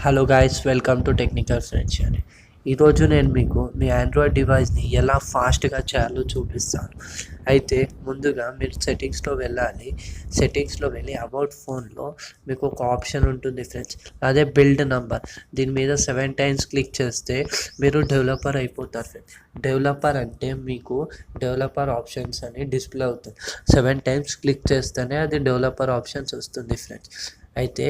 Hello guys, welcome to technical friends అని. ఈరోజు నేను మీకు మీ ఆండ్రాయిడ్ డివైస్ని ఎలా ఫాస్ట్గా చేయాలో చూపిస్తాను. అయితే ముందుగా మీరు సెట్టింగ్స్లో వెళ్ళాలి. సెట్టింగ్స్లో వెళ్ళి అబౌట్ ఫోన్లో మీకు ఒక ఆప్షన్ ఉంటుంది ఫ్రెండ్స్, అదే బిల్డ్ నంబర్. దీని మీద 7 టైమ్స్ క్లిక్ చేస్తే మీరు డెవలపర్ అయిపోతారు ఫ్రెండ్స్. డెవలపర్ అంటే మీకు డెవలపర్ ఆప్షన్స్ అని డిస్ప్లే అవుతుంది. 7 టైమ్స్ క్లిక్ చేస్తేనే అది డెవలపర్ ఆప్షన్స్ వస్తుంది ఫ్రెండ్స్. అయితే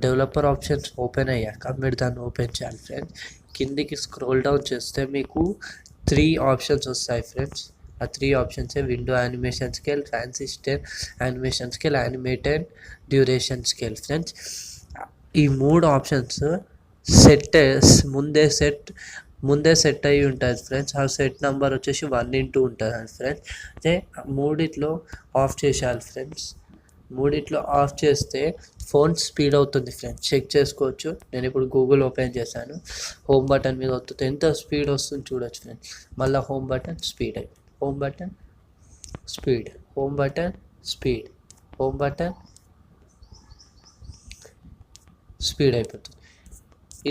డెవలపర్ ఆప్షన్స్ ఓపెన్ అయ్యాక మీరు దాన్ని ఓపెన్ చేయాలి ఫ్రెండ్స్. కిందికి స్క్రోల్ డౌన్ చేస్తే మీకు 3 ఆప్షన్స్ వస్తాయి ఫ్రెండ్స్. ఆ 3 ఆప్షన్సే window animation scale, transition animation scale, animated duration scale friends. ఈ 3 ఆప్షన్స్ సెట్ ముందే సెట్ అయ్యి ఉంటుంది ఫ్రెండ్స్. ఆ సెట్ నెంబర్ వచ్చేసి 1 ఉంటుంది ఫ్రెండ్స్. అయితే మూడిట్లో ఆఫ్ చేసేయాలి ఫ్రెండ్స్. మూడిట్లో ఆఫ్ చేస్తే ఫోన్ స్పీడ్ అవుతుంది ఫ్రెండ్స్. చెక్ చేసుకోవచ్చు. నేను ఇప్పుడు గూగుల్ ఓపెన్ చేశాను. హోమ్ బటన్ మీద వస్తుంది, ఎంత స్పీడ్ వస్తుంది చూడొచ్చు ఫ్రెండ్స్. మళ్ళీ హోమ్ బటన్ స్పీడ్ అయిపోయింది, home button speed, home button speed, home button speed అయిపోతుంది.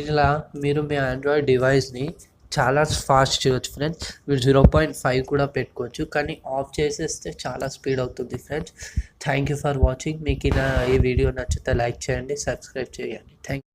ఇలా మీరు మీ ఆండ్రాయిడ్ డివైస్ని చాలా ఫాస్ట్ చేయవచ్చు ఫ్రెండ్స్. మీరు 0.5 కూడా పెట్టుకోవచ్చు, కానీ ఆఫ్ చేసేస్తే చాలా స్పీడ్ అవుతుంది friends. Thank you for watching. మీకు ఈ వీడియో నచ్చితే లైక్ చేయండి, సబ్స్క్రైబ్ చేయండి. థ్యాంక్